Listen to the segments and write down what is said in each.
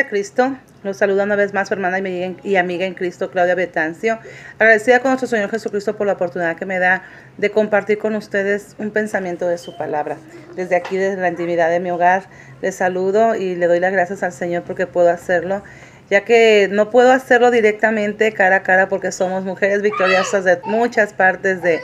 Cristo, los saluda una vez más su hermana y amiga en Cristo, Claudia Betancio, agradecida con nuestro Señor Jesucristo por la oportunidad que me da de compartir con ustedes un pensamiento de su palabra. Desde aquí, desde la intimidad de mi hogar, les saludo y le doy las gracias al Señor porque puedo hacerlo, ya que no puedo hacerlo directamente cara a cara porque somos mujeres victoriosas de muchas partes de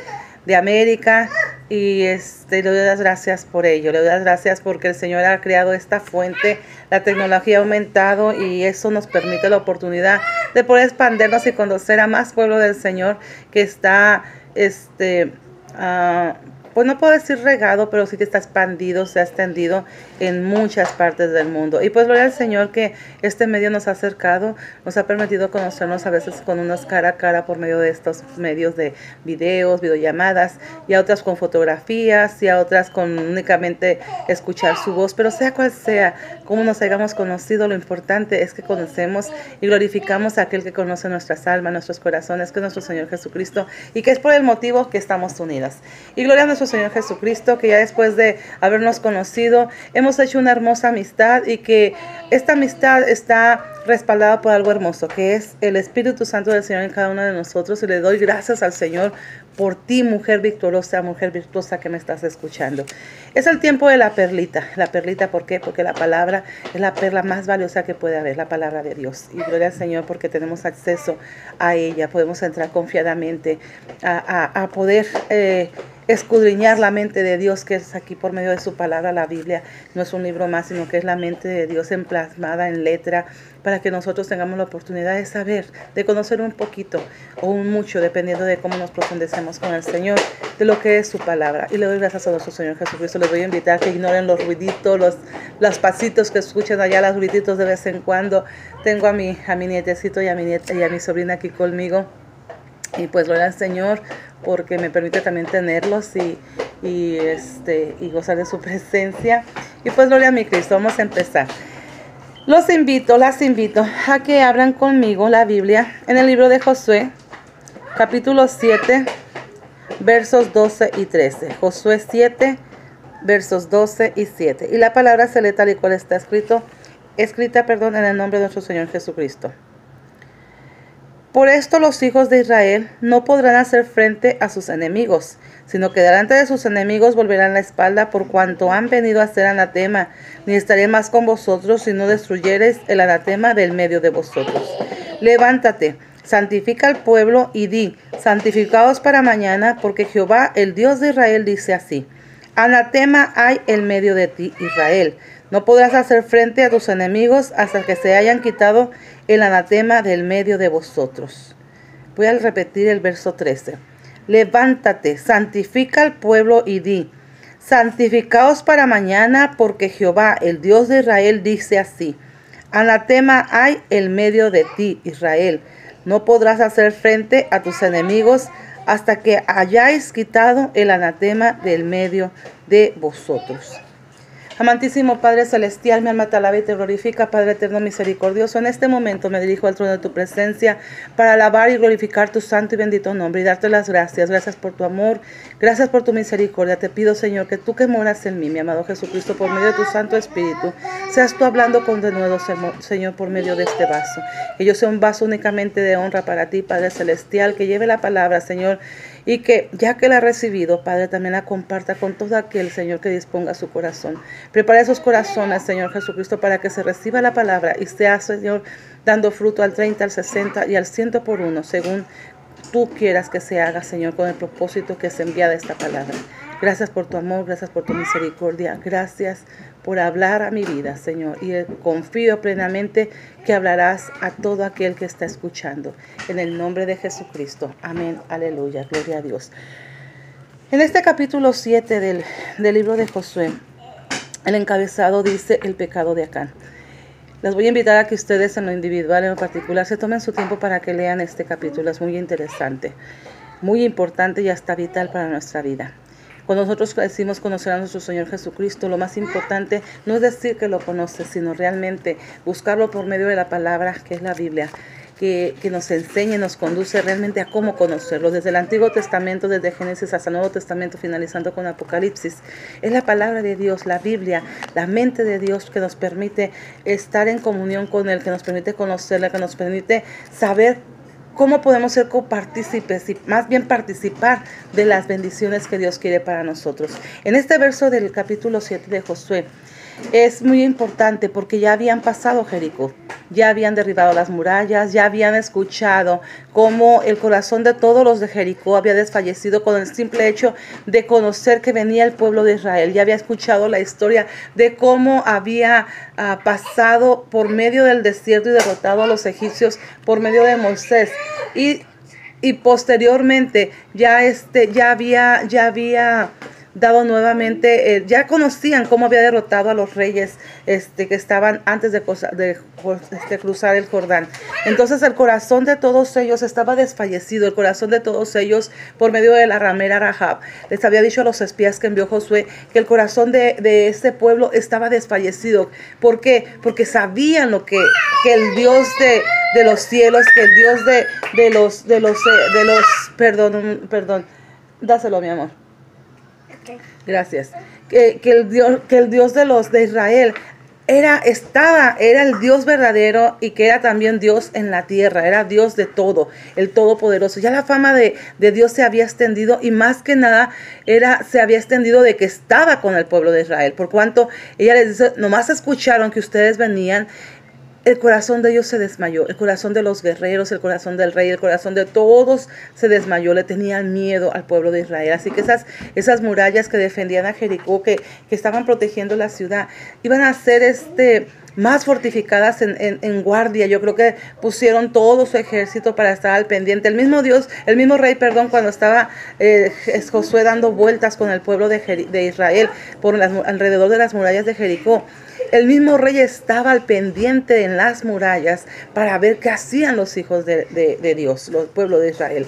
América, y le doy las gracias por ello. Le doy las gracias porque el Señor ha creado esta fuente, la tecnología ha aumentado y eso nos permite la oportunidad de poder expandirnos y conocer a más pueblo del Señor que está pues no puedo decir regado, pero sí que está expandido, se ha extendido en muchas partes del mundo. Y pues gloria al Señor que este medio nos ha acercado, nos ha permitido conocernos a veces con unos cara a cara por medio de estos medios de videos, videollamadas, y a otras con fotografías, y a otras con únicamente escuchar su voz. Pero sea cual sea, como nos hayamos conocido, lo importante es que conocemos y glorificamos a aquel que conoce nuestras almas, nuestros corazones, que es nuestro Señor Jesucristo, y que es por el motivo que estamos unidas. Y gloria a nuestro Señor Jesucristo, que ya después de habernos conocido, hemos hecho una hermosa amistad, y que esta amistad está respaldada por algo hermoso, que es el Espíritu Santo del Señor en cada uno de nosotros. Y le doy gracias al Señor por ti, mujer virtuosa que me estás escuchando. Es el tiempo de la perlita. La perlita, ¿por qué? Porque la palabra es la perla más valiosa que puede haber, la palabra de Dios. Y gloria al Señor porque tenemos acceso a ella, podemos entrar confiadamente a poder escudriñar la mente de Dios, que es aquí por medio de su palabra. La Biblia no es un libro más, sino que es la mente de Dios plasmada en letra, para que nosotros tengamos la oportunidad de saber, de conocer un poquito o un mucho, dependiendo de cómo nos profundicemos con el Señor, de lo que es su palabra. Y le doy gracias a nuestro Señor Jesucristo. Les voy a invitar a que ignoren los ruiditos, los pasitos que escuchan allá, los ruiditos de vez en cuando. Tengo a mi nietecito y a mi sobrina aquí conmigo. Y pues gloria al Señor porque me permite también tenerlos y gozar de su presencia. Y pues gloria a mi Cristo. Vamos a empezar. Las invito a que abran conmigo la Biblia en el libro de Josué, capítulo 7, versos 12 y 13. Josué 7, versos 12 y 7. Y la palabra se lee tal y cual está escrita, en el nombre de nuestro Señor Jesucristo. Por esto los hijos de Israel no podrán hacer frente a sus enemigos, sino que delante de sus enemigos volverán la espalda, por cuanto han venido a ser anatema. Ni estaré más con vosotros, si no destruyereis el anatema del medio de vosotros. Levántate, santifica al pueblo y di: santificaos para mañana, porque Jehová, el Dios de Israel, dice así: anatema hay en medio de ti, Israel. No podrás hacer frente a tus enemigos hasta que se hayan quitado el anatema del medio de vosotros. Voy a repetir el verso 13. Levántate, santifica al pueblo y di: santificaos para mañana, porque Jehová, el Dios de Israel, dice así: anatema hay en medio de ti, Israel. No podrás hacer frente a tus enemigos hasta que hayáis quitado el anatema del medio de vosotros. Amantísimo Padre Celestial, mi alma te alaba y te glorifica, Padre eterno misericordioso. En este momento me dirijo al trono de tu presencia para alabar y glorificar tu santo y bendito nombre y darte las gracias. Gracias por tu amor, gracias por tu misericordia. Te pido, Señor, que tú que moras en mí, mi amado Jesucristo, por medio de tu Santo Espíritu, seas tú hablando con denuedo, Señor, por medio de este vaso. Que yo sea un vaso únicamente de honra para ti, Padre Celestial, que lleve la palabra, Señor, y que ya que la ha recibido, Padre, también la comparta con todo aquel, Señor, que disponga su corazón. Prepara esos corazones, Señor Jesucristo, para que se reciba la palabra y sea, Señor, dando fruto al 30, al 60 y al 100 por uno, según tú quieras que se haga, Señor, con el propósito que es enviada esta palabra. Gracias por tu amor, gracias por tu misericordia, gracias por hablar a mi vida, Señor, y confío plenamente que hablarás a todo aquel que está escuchando. En el nombre de Jesucristo. Amén. Aleluya. Gloria a Dios. En este capítulo 7 del libro de Josué, el encabezado dice: el pecado de Acán. Les voy a invitar a que ustedes, en lo individual, en lo particular, se tomen su tiempo para que lean este capítulo. Es muy interesante, muy importante y hasta vital para nuestra vida. Cuando nosotros decimos conocer a nuestro Señor Jesucristo, lo más importante no es decir que lo conoces, sino realmente buscarlo por medio de la palabra, que es la Biblia. que nos enseñe, nos conduce realmente a cómo conocerlo. Desde el Antiguo Testamento, desde Génesis hasta el Nuevo Testamento, finalizando con Apocalipsis. Es la palabra de Dios, la Biblia, la mente de Dios que nos permite estar en comunión con Él, que nos permite conocerla, que nos permite saber cómo podemos ser copartícipes y más bien participar de las bendiciones que Dios quiere para nosotros. En este verso del capítulo 7 de Josué, es muy importante porque ya habían pasado Jericó, ya habían derribado las murallas, ya habían escuchado cómo el corazón de todos los de Jericó había desfallecido con el simple hecho de conocer que venía el pueblo de Israel. Ya había escuchado la historia de cómo había pasado por medio del desierto y derrotado a los egipcios por medio de Moisés. Y posteriormente ya había dado nuevamente, ya conocían cómo había derrotado a los reyes que estaban antes de cruzar el Jordán. Entonces el corazón de todos ellos estaba desfallecido, el corazón de todos ellos por medio de la ramera Rahab. Les había dicho a los espías que envió Josué que el corazón de este pueblo estaba desfallecido. ¿Por qué? Porque sabían que el Dios de los cielos, que el Dios perdón, dáselo, mi amor. Gracias. Que el Dios de Israel era el Dios verdadero y que era también Dios en la tierra, era Dios de todo, el Todopoderoso. Ya la fama de Dios se había extendido y más que nada se había extendido de que estaba con el pueblo de Israel. Por cuanto ella les dice, nomás escucharon que ustedes venían. El corazón de ellos se desmayó, el corazón de los guerreros, el corazón del rey, el corazón de todos se desmayó, le tenían miedo al pueblo de Israel. Así que esas murallas que defendían a Jericó, que estaban protegiendo la ciudad, iban a ser más fortificadas en guardia. Yo creo que pusieron todo su ejército para estar al pendiente. El mismo rey, cuando estaba Josué dando vueltas con el pueblo de Israel alrededor de las murallas de Jericó, el mismo rey estaba al pendiente en las murallas para ver qué hacían los hijos de Dios, los pueblos de Israel.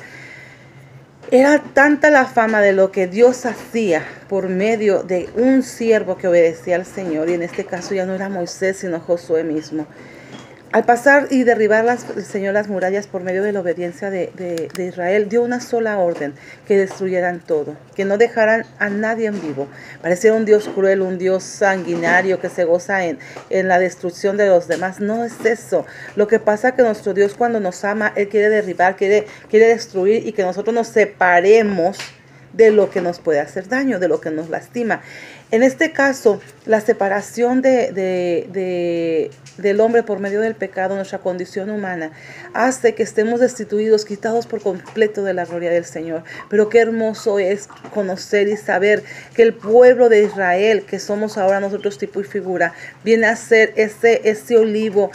Era tanta la fama de lo que Dios hacía por medio de un siervo que obedecía al Señor, y en este caso ya no era Moisés, sino Josué mismo. Al pasar y derribar el Señor las murallas por medio de la obediencia de Israel, dio una sola orden: que destruyeran todo, que no dejaran a nadie en vivo. Parecía un Dios cruel, un Dios sanguinario que se goza en la destrucción de los demás. No es eso. Lo que pasa es que nuestro Dios, cuando nos ama, Él quiere derribar, quiere destruir, y que nosotros nos separemos de lo que nos puede hacer daño, de lo que nos lastima. En este caso, la separación del hombre por medio del pecado, nuestra condición humana, hace que estemos destituidos, quitados por completo de la gloria del Señor. Pero qué hermoso es conocer y saber que el pueblo de Israel, que somos ahora nosotros tipo y figura, viene a ser ese olivo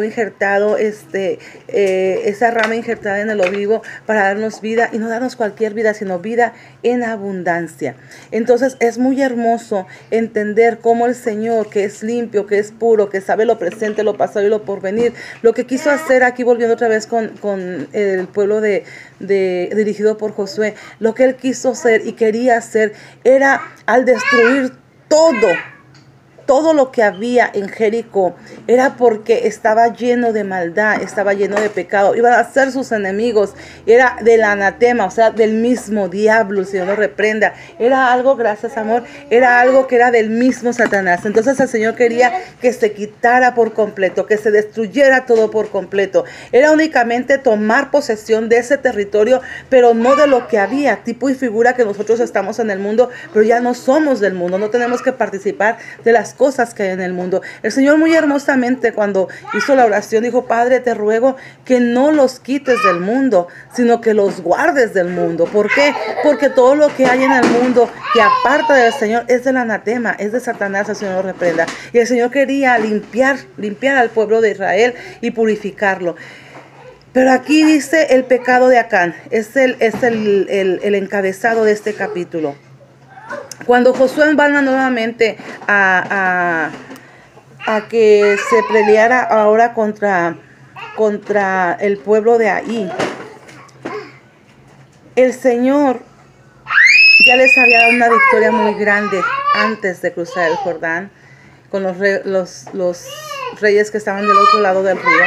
injertado, esa rama injertada en el olivo para darnos vida, y no darnos cualquier vida, sino vida en abundancia. Entonces es muy hermoso entender cómo el Señor, que es limpio, que es puro, que sabe lo presente, lo pasado y lo porvenir, lo que quiso hacer aquí, volviendo otra vez con el pueblo dirigido por Josué, lo que Él quiso hacer y quería hacer era, al destruir todo lo que había en Jericó, era porque estaba lleno de maldad, estaba lleno de pecado. Iban a ser sus enemigos, era del anatema, o sea, del mismo diablo. El Señor lo reprenda. Era algo, gracias amor, era algo que era del mismo Satanás. Entonces el Señor quería que se quitara por completo, que se destruyera todo por completo. Era únicamente tomar posesión de ese territorio, pero no de lo que había, tipo y figura que nosotros estamos en el mundo, pero ya no somos del mundo, no tenemos que participar de las cosas que hay en el mundo. El Señor muy hermosamente, cuando hizo la oración, dijo: Padre, te ruego que no los quites del mundo, sino que los guardes del mundo. ¿Por qué? Porque todo lo que hay en el mundo que aparta del Señor es del anatema, es de Satanás. El Señor lo reprenda. Y el Señor quería limpiar al pueblo de Israel y purificarlo. Pero aquí dice el pecado de Acán, es el encabezado de este capítulo. Cuando Josué va nuevamente a que se peleara ahora contra el pueblo de Ai, el Señor ya les había dado una victoria muy grande antes de cruzar el Jordán, con los reyes que estaban del otro lado del río.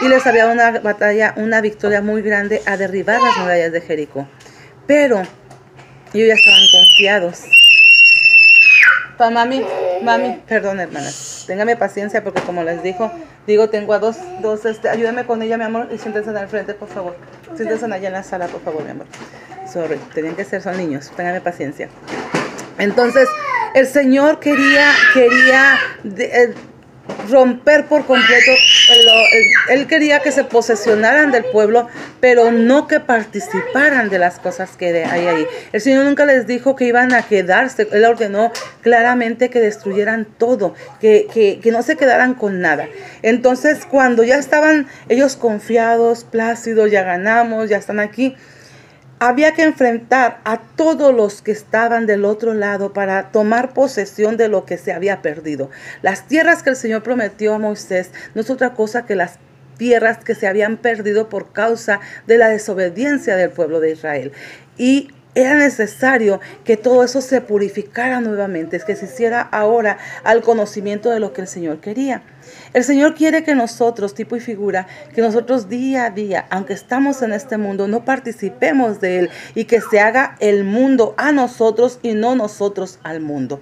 y les había dado una batalla, una victoria muy grande a derribar las murallas de Jericó. Pero ellos ya estaban confiados. Mami, perdón, hermanas, téngame paciencia porque como les digo, tengo a dos, ayúdame con ella, mi amor, y siéntense al frente, por favor. Siéntense allá en la sala, por favor, mi amor. Sorry, tenían que ser, son niños, téngame paciencia. Entonces, el Señor quería romper por completo, él quería que se posesionaran del pueblo, pero no que participaran de las cosas que hay ahí. El Señor nunca les dijo que iban a quedarse, Él ordenó claramente que destruyeran todo, que no se quedaran con nada. Entonces, cuando ya estaban ellos confiados, plácidos, ya ganamos, ya están aquí, había que enfrentar a todos los que estaban del otro lado para tomar posesión de lo que se había perdido. Las tierras que el Señor prometió a Moisés no es otra cosa que las tierras que se habían perdido por causa de la desobediencia del pueblo de Israel. Y era necesario que todo eso se purificara nuevamente, es que se hiciera ahora al conocimiento de lo que el Señor quería. El Señor quiere que nosotros, tipo y figura, que nosotros día a día, aunque estamos en este mundo, no participemos de él y que se haga el mundo a nosotros y no nosotros al mundo.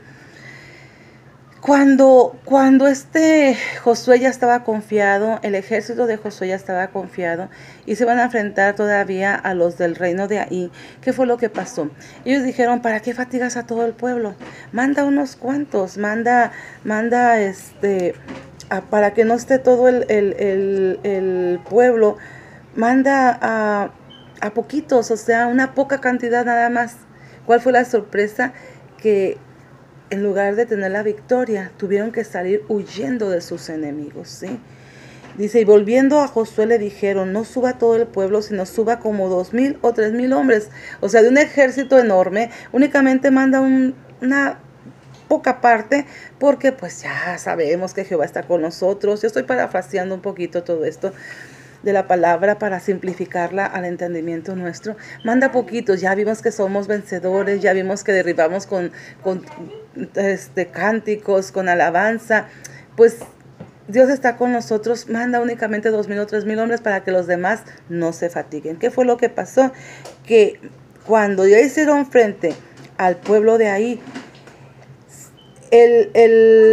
Cuando Josué ya estaba confiado, el ejército de Josué ya estaba confiado y se van a enfrentar todavía a los del reino de Ai, ¿qué fue lo que pasó? Ellos dijeron, ¿para qué fatigas a todo el pueblo? Manda unos cuantos, manda para que no esté todo el pueblo, manda a poquitos, o sea, una poca cantidad nada más. ¿Cuál fue la sorpresa? Que en lugar de tener la victoria, tuvieron que salir huyendo de sus enemigos, ¿sí? Dice, y volviendo a Josué le dijeron, no suba todo el pueblo, sino suba como 2,000 o 3,000 hombres. O sea, de un ejército enorme, únicamente manda una poca parte, porque pues ya sabemos que Jehová está con nosotros. Yo estoy parafraseando un poquito todo esto de la palabra para simplificarla al entendimiento nuestro. Manda poquitos, ya vimos que somos vencedores, ya vimos que derribamos con cánticos, con alabanza. Pues Dios está con nosotros, manda únicamente 2,000 o 3,000 hombres para que los demás no se fatiguen. ¿Qué fue lo que pasó? Que cuando ya hicieron frente al pueblo de ahí,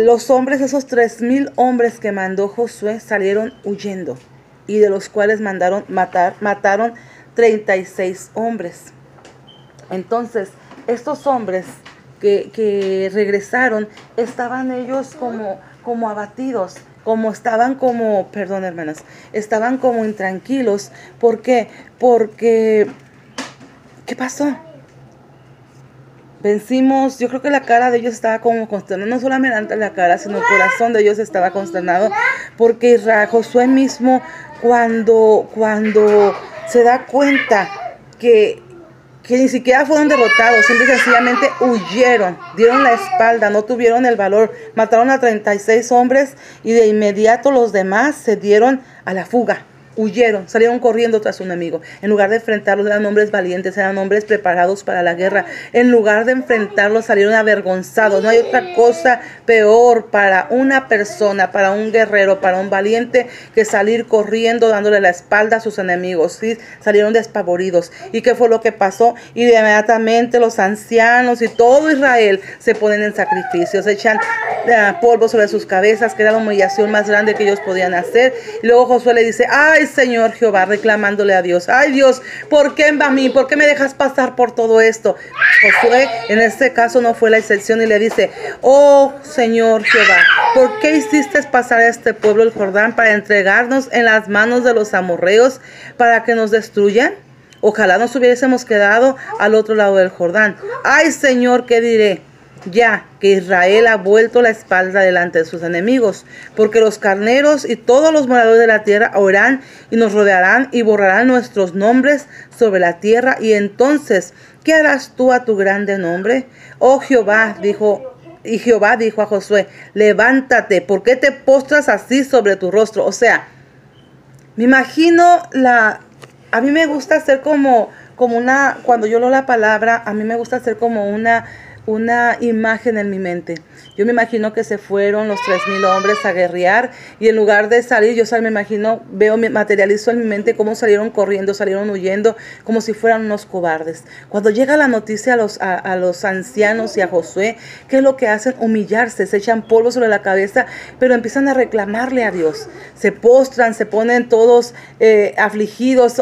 los hombres, esos 3,000 hombres que mandó Josué, salieron huyendo, y de los cuales mataron 36 hombres. Entonces, estos hombres que regresaron, estaban ellos como abatidos, estaban como intranquilos. ¿Por qué? Porque, ¿qué pasó? Vencimos. Yo creo que la cara de ellos estaba como consternada, no solamente la cara, sino el corazón de ellos estaba consternado, porque Josué mismo, cuando se da cuenta que ni siquiera fueron derrotados, simple y sencillamente huyeron, dieron la espalda, no tuvieron el valor, mataron a 36 hombres y de inmediato los demás se dieron a la fuga. Huyeron, salieron corriendo tras un enemigo. En lugar de enfrentarlos, eran hombres valientes, eran hombres preparados para la guerra. En lugar de enfrentarlos, salieron avergonzados. No hay otra cosa peor para una persona, para un guerrero, para un valiente, que salir corriendo, dándole la espalda a sus enemigos. ¿Sí? Salieron despavoridos. ¿Y qué fue lo que pasó? Y inmediatamente los ancianos y todo Israel se ponen en sacrificios, echan polvo sobre sus cabezas, que era la humillación más grande que ellos podían hacer. Y luego Josué le dice, ¡ay, Señor Jehová!, reclamándole a Dios, ¡ay, Dios! ¿Por qué a mí? ¿Por qué me dejas pasar por todo esto? Josué en este caso no fue la excepción y le dice, ¡oh, Señor Jehová! ¿Por qué hiciste pasar a este pueblo el Jordán para entregarnos en las manos de los amorreos para que nos destruyan? Ojalá nos hubiésemos quedado al otro lado del Jordán. ¡Ay, Señor! ¿Qué diré? Ya que Israel ha vuelto la espalda delante de sus enemigos, porque los carneros y todos los moradores de la tierra oirán y nos rodearán y borrarán nuestros nombres sobre la tierra. Y entonces, ¿qué harás tú a tu grande nombre? Oh Jehová, y Jehová dijo a Josué, levántate, ¿por qué te postras así sobre tu rostro? O sea, me imagino a mí me gusta hacer como una, cuando yo leo la palabra, a mí me gusta hacer como una una imagen en mi mente. Yo me imagino que se fueron los 3,000 hombres a guerrear y en lugar de salir, yo me imagino, materializo en mi mente cómo salieron corriendo, salieron huyendo, como si fueran unos cobardes. Cuando llega la noticia a los ancianos y a Josué, ¿qué es lo que hacen? Humillarse, se echan polvo sobre la cabeza, pero empiezan a reclamarle a Dios. Se postran, se ponen todos afligidos.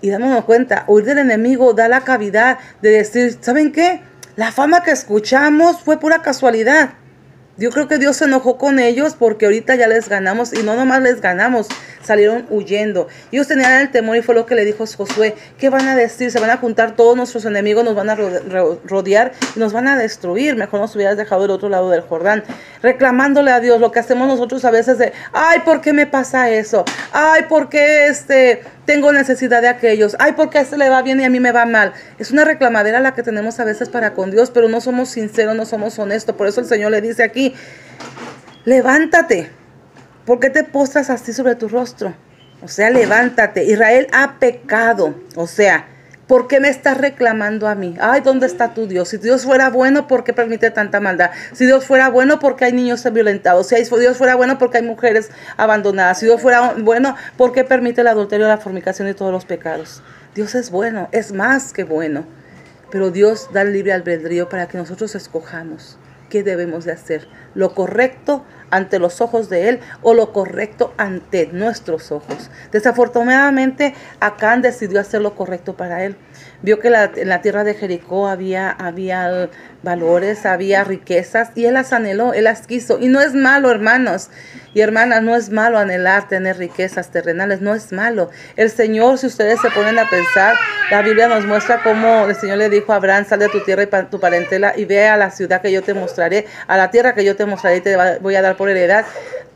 Y dándonos cuenta, huir del enemigo da la cavidad de decir, ¿saben qué? La fama que escuchamos fue pura casualidad. Yo creo que Dios se enojó con ellos porque ahorita ya les ganamos y no nomás les ganamos, salieron huyendo. Ellos tenían el temor y fue lo que le dijo Josué. ¿Qué van a decir? Se van a juntar todos nuestros enemigos, nos van a rodear y nos van a destruir. Mejor nos hubieras dejado del otro lado del Jordán. Reclamándole a Dios lo que hacemos nosotros a veces de, ay, ¿por qué me pasa eso? Ay, ¿por qué tengo necesidad de aquellos? Ay, ¿por qué a este le va bien y a mí me va mal? Es una reclamadera la que tenemos a veces para con Dios, pero no somos sinceros, no somos honestos. Por eso el Señor le dice aquí, levántate. ¿Por qué te postras así sobre tu rostro? O sea, levántate. Israel ha pecado. O sea, ¿por qué me estás reclamando a mí? Ay, ¿dónde está tu Dios? Si Dios fuera bueno, ¿por qué permite tanta maldad? Si Dios fuera bueno, ¿por qué hay niños violentados? Si Dios fuera bueno, ¿por qué hay mujeres abandonadas? Si Dios fuera bueno, ¿por qué permite el adulterio, la fornicación y todos los pecados? Dios es bueno, es más que bueno. Pero Dios da el libre albedrío para que nosotros escojamos qué debemos de hacer. Lo correcto ante los ojos de Él o lo correcto ante nuestros ojos. Desafortunadamente, Acán decidió hacer lo correcto para él. Vio que en la tierra de Jericó había valores, había riquezas y él las anheló, él las quiso. Y no es malo, hermanos y hermanas, no es malo anhelar tener riquezas terrenales, no es malo. El Señor, si ustedes se ponen a pensar, la Biblia nos muestra cómo el Señor le dijo a Abraham, sal de tu tierra y tu parentela y ve a la ciudad que yo te mostraré, a la tierra que yo te mostraré y te voy a dar por heredad.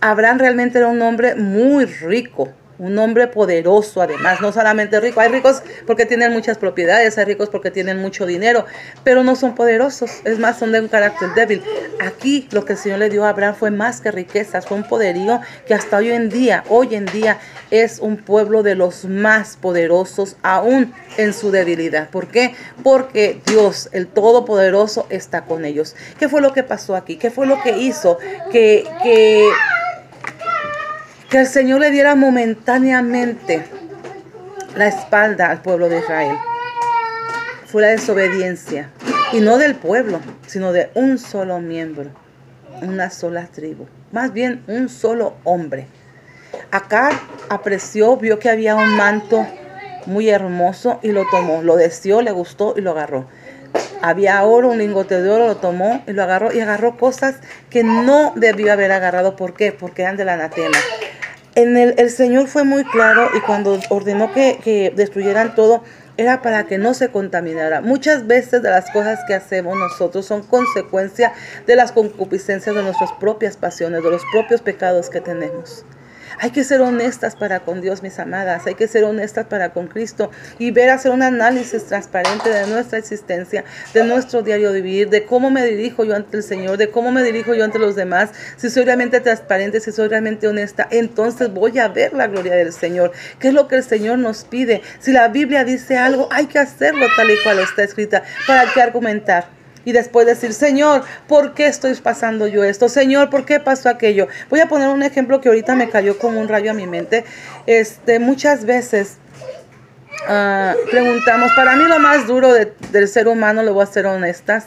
Abraham realmente era un hombre muy rico. Un hombre poderoso, además, no solamente rico. Hay ricos porque tienen muchas propiedades, hay ricos porque tienen mucho dinero, pero no son poderosos. Es más, son de un carácter débil. Aquí lo que el Señor le dio a Abraham fue más que riquezas, fue un poderío que hasta hoy en día es un pueblo de los más poderosos, aún en su debilidad. ¿Por qué? Porque Dios, el Todopoderoso, está con ellos. ¿Qué fue lo que pasó aquí? ¿Qué fue lo que hizo que el Señor le diera momentáneamente la espalda al pueblo de Israel? Fue la desobediencia, y no del pueblo, sino de un solo miembro, una sola tribu, más bien un solo hombre. Acá apreció, vio que había un manto muy hermoso y lo tomó, lo deseó, le gustó y lo agarró. Había oro, un lingote de oro, lo tomó y lo agarró, y agarró cosas que no debió haber agarrado. ¿Por qué? Porque eran del anatema. El Señor fue muy claro, y cuando ordenó que destruyeran todo, era para que no se contaminara. Muchas veces de las cosas que hacemos nosotros son consecuencia de las concupiscencias de nuestras propias pasiones, de los propios pecados que tenemos. Hay que ser honestas para con Dios, mis amadas. Hay que ser honestas para con Cristo y hacer un análisis transparente de nuestra existencia, de nuestro diario vivir, de cómo me dirijo yo ante el Señor, de cómo me dirijo yo ante los demás. Si soy realmente transparente, si soy realmente honesta, entonces voy a ver la gloria del Señor. ¿Qué es lo que el Señor nos pide? Si la Biblia dice algo, hay que hacerlo tal y cual está escrita. ¿Para qué argumentar? Y después decir, Señor, ¿por qué estoy pasando yo esto? Señor, ¿por qué pasó aquello? Voy a poner un ejemplo que ahorita me cayó como un rayo a mi mente. Muchas veces preguntamos, para mí lo más duro del ser humano, le voy a ser honestas,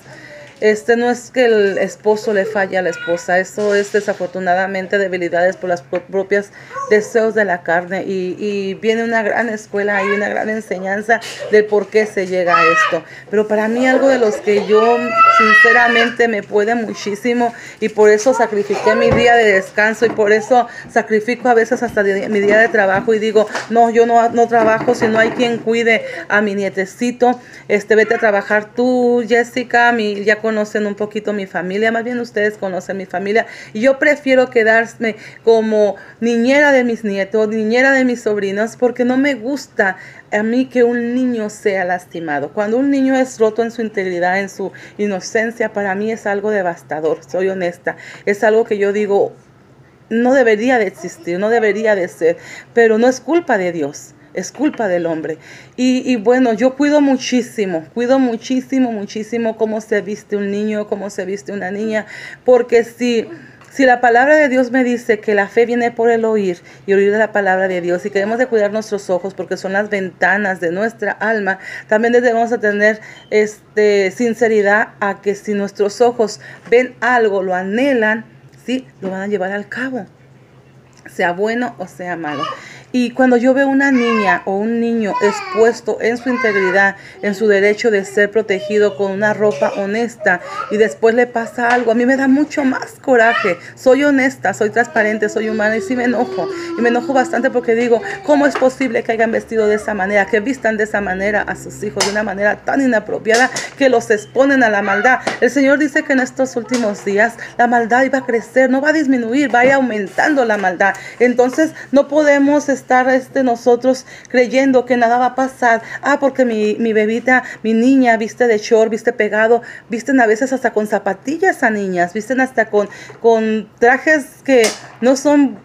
no es que el esposo le falle a la esposa, eso es desafortunadamente debilidades por las propias deseos de la carne, y viene una gran escuela y una gran enseñanza de por qué se llega a esto. Pero para mí algo de los que yo sinceramente me puede muchísimo, y por eso sacrifiqué mi día de descanso, y por eso sacrifico a veces hasta mi día de trabajo, y digo, no, yo no trabajo si no hay quien cuide a mi nietecito. Vete a trabajar tú, Jessica, ya conocen un poquito mi familia, más bien ustedes conocen mi familia, y yo prefiero quedarme como niñera de mis nietos, niñera de mis sobrinos, porque no me gusta a mí que un niño sea lastimado. Cuando un niño es roto en su integridad, en su inocencia, para mí es algo devastador, soy honesta, es algo que yo digo, no debería de existir, no debería de ser, pero no es culpa de Dios. es culpa del hombre. Y bueno, yo cuido muchísimo cómo se viste un niño, cómo se viste una niña, porque si la palabra de Dios me dice que la fe viene por el oír y oír de la palabra de Dios, y que debemos de cuidar nuestros ojos porque son las ventanas de nuestra alma, también debemos de tener sinceridad a que si nuestros ojos ven algo, lo anhelan, ¿sí? Lo van a llevar al cabo, sea bueno o sea malo. Y cuando yo veo una niña o un niño expuesto en su integridad, en su derecho de ser protegido con una ropa honesta, y después le pasa algo, a mí me da mucho más coraje. Soy honesta, soy transparente, soy humana, y sí me enojo. Y me enojo bastante porque digo, ¿cómo es posible que hayan vestido de esa manera, que vistan de esa manera a sus hijos, de una manera tan inapropiada, que los exponen a la maldad? El Señor dice que en estos últimos días la maldad iba a crecer, no va a disminuir, va a ir aumentando la maldad. Entonces no podemos estar nosotros creyendo que nada va a pasar. Porque mi bebita, mi niña viste de short, viste pegado, visten a veces hasta con zapatillas a niñas, visten hasta con trajes que no son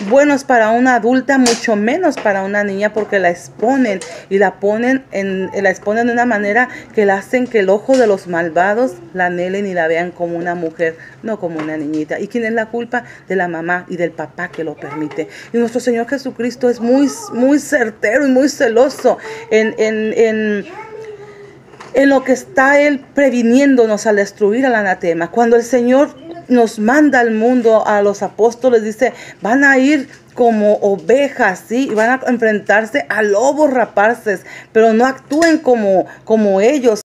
buenos para una adulta, mucho menos para una niña, porque la exponen y la exponen de una manera que la hacen que el ojo de los malvados la anhelen y la vean como una mujer, no como una niñita. ¿Y quién es la culpa? De la mamá y del papá que lo permite. Y nuestro Señor Jesucristo es muy, muy certero y muy celoso en lo que está Él previniéndonos al destruir al anatema. Cuando el Señor nos manda al mundo, a los apóstoles, dice, van a ir como ovejas, ¿sí? Y van a enfrentarse a lobos rapaces, pero no actúen como ellos.